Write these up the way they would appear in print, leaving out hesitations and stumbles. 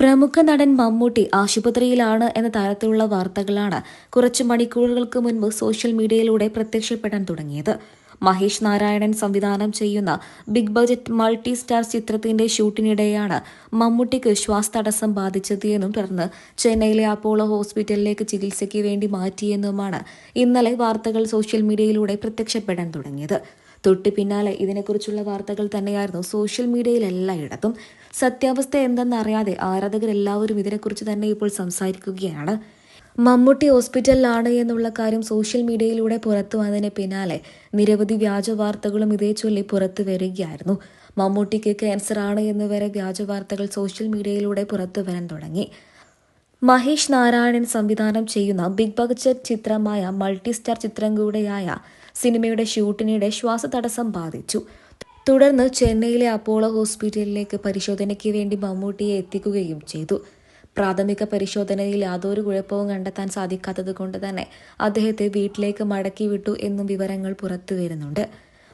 പ്രമുഖ നടൻ മമ്മൂട്ടി ആശുപത്രിയിലാണ് എന്ന തരത്തിലുള്ള വാർത്തകളാണ് കുറച്ചു മണിക്കൂറുകൾക്ക് മുൻപ് സോഷ്യൽ മീഡിയയിലൂടെ പ്രത്യക്ഷപ്പെടാൻ തുടങ്ങിയത്. മഹേഷ് നാരായണൻ സംവിധാനം ചെയ്യുന്ന ബിഗ് ബജറ്റ് മൾട്ടി സ്റ്റാർ ചിത്രത്തിന്റെ ഷൂട്ടിനിടെയാണ് മമ്മൂട്ടിക്ക് ശ്വാസതടസ്സം ബാധിച്ചത് എന്നും തുടർന്ന് ചെന്നൈയിലെ അപ്പോളോ ഹോസ്പിറ്റലിലേക്ക് ചികിത്സയ്ക്ക് വേണ്ടി മാറ്റിയെന്നുമാണ് ഇന്നലെ വാർത്തകൾ സോഷ്യൽ മീഡിയയിലൂടെ പ്രത്യക്ഷപ്പെടാൻ തുടങ്ങിയത്. തൊട്ടു പിന്നാലെ ഇതിനെക്കുറിച്ചുള്ള വാർത്തകൾ തന്നെയായിരുന്നു സോഷ്യൽ മീഡിയയിൽ എല്ലായിടത്തും. സത്യാവസ്ഥ എന്തെന്നറിയാതെ ആരാധകരെല്ലാവരും ഇതിനെക്കുറിച്ച് തന്നെ ഇപ്പോൾ സംസാരിക്കുകയാണ്. മമ്മൂട്ടി ഹോസ്പിറ്റലിലാണ് എന്നുള്ള കാര്യം സോഷ്യൽ മീഡിയയിലൂടെ പുറത്തു വന്നതിന് പിന്നാലെ നിരവധി വ്യാജ വാർത്തകളും ഇതേ ചൊല്ലി പുറത്തു വരികയായിരുന്നു. മമ്മൂട്ടിക്ക് ക്യാൻസർ ആണ് എന്നുവരെ വ്യാജ വാർത്തകൾ സോഷ്യൽ മീഡിയയിലൂടെ പുറത്തു വരാൻ തുടങ്ങി. മഹേഷ് നാരായണൻ സംവിധാനം ചെയ്യുന്ന ബിഗ് ബജറ്റ് ചിത്രമായ മൾട്ടി സ്റ്റാർ ചിത്രം കൂടെയായ സിനിമയുടെ ഷൂട്ടിനിടെ ശ്വാസതടസ്സം ബാധിച്ചു. തുടർന്ന് ചെന്നൈയിലെ അപ്പോളോ ഹോസ്പിറ്റലിലേക്ക് പരിശോധനയ്ക്ക് വേണ്ടി മമ്മൂട്ടിയെ എത്തിക്കുകയും ചെയ്തു. പ്രാഥമിക പരിശോധനയിൽ യാതൊരു കുഴപ്പവും കണ്ടെത്താൻ സാധിക്കാത്തതുകൊണ്ട് തന്നെ അദ്ദേഹത്തെ വീട്ടിലേക്ക് മടക്കി വിട്ടു എന്നും വിവരങ്ങൾ പുറത്തു വരുന്നുണ്ട്.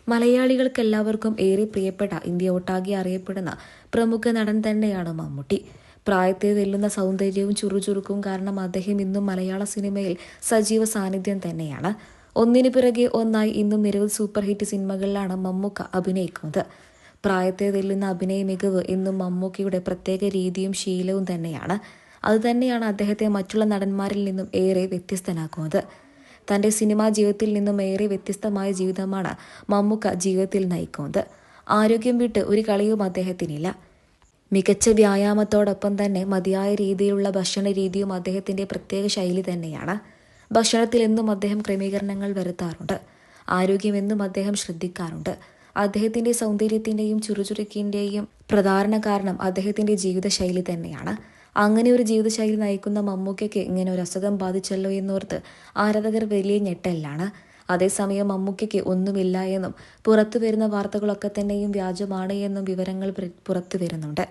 മലയാളികൾക്കെല്ലാവർക്കും ഏറെ പ്രിയപ്പെട്ട, ഇന്ത്യ ഒട്ടാകെ അറിയപ്പെടുന്ന പ്രമുഖ നടൻ തന്നെയാണ് മമ്മൂട്ടി. പ്രായത്തെ വെല്ലുന്ന സൗന്ദര്യവും ചുറുചുറുക്കും കാരണം അദ്ദേഹം ഇന്നും മലയാള സിനിമയിൽ സജീവ സാന്നിധ്യം തന്നെയാണ്. ഒന്നിനു പിറകെ ഒന്നായി ഇന്നും നിരവധി സൂപ്പർ ഹിറ്റ് സിനിമകളിലാണ് മമ്മൂക്ക അഭിനയിക്കുന്നത്. പ്രായത്തെ വെല്ലുന്ന അഭിനയ മികവ് എന്നും മമ്മൂക്കയുടെ പ്രത്യേക രീതിയും ശീലവും തന്നെയാണ്. അതുതന്നെയാണ് അദ്ദേഹത്തെ മറ്റുള്ള നടന്മാരിൽ നിന്നും ഏറെ വ്യത്യസ്തനാക്കുന്നത്. തൻ്റെ സിനിമാ ജീവിതത്തിൽ നിന്നും ഏറെ വ്യത്യസ്തമായ ജീവിതമാണ് മമ്മൂക്ക ജീവിതത്തിൽ നയിക്കുന്നത്. ആരോഗ്യം വിട്ട് ഒരു കളിയും അദ്ദേഹത്തിനില്ല. മികച്ച വ്യായാമത്തോടൊപ്പം തന്നെ മതിയായ രീതിയിലുള്ള ഭക്ഷണ രീതിയും അദ്ദേഹത്തിൻ്റെ പ്രത്യേക ശൈലി തന്നെയാണ്. ഭക്ഷണത്തിൽ എന്നും അദ്ദേഹം ക്രമീകരണങ്ങൾ വരുത്താറുണ്ട്. ആരോഗ്യം എന്നും അദ്ദേഹം ശ്രദ്ധിക്കാറുണ്ട്. അദ്ദേഹത്തിൻ്റെ സൗന്ദര്യത്തിൻ്റെയും ചുറുചുറുക്കിൻ്റെയും പ്രധാന കാരണം അദ്ദേഹത്തിൻ്റെ ജീവിതശൈലി തന്നെയാണ്. അങ്ങനെ ഒരു ജീവിതശൈലി നയിക്കുന്ന മമ്മൂക്കയ്ക്ക് ഇങ്ങനെ ഒരു അസുഖം ബാധിച്ചല്ലോ എന്നോർത്ത് ആരാധകർ വലിയ ഞെട്ടലാണ്. അതേസമയം മമ്മൂക്കയ്ക്ക് ഒന്നുമില്ല എന്നും പുറത്തു വരുന്ന വാർത്തകളൊക്കെ തന്നെയും വ്യാജമാണ് എന്നും വിവരങ്ങൾ പുറത്തു വരുന്നുണ്ട്.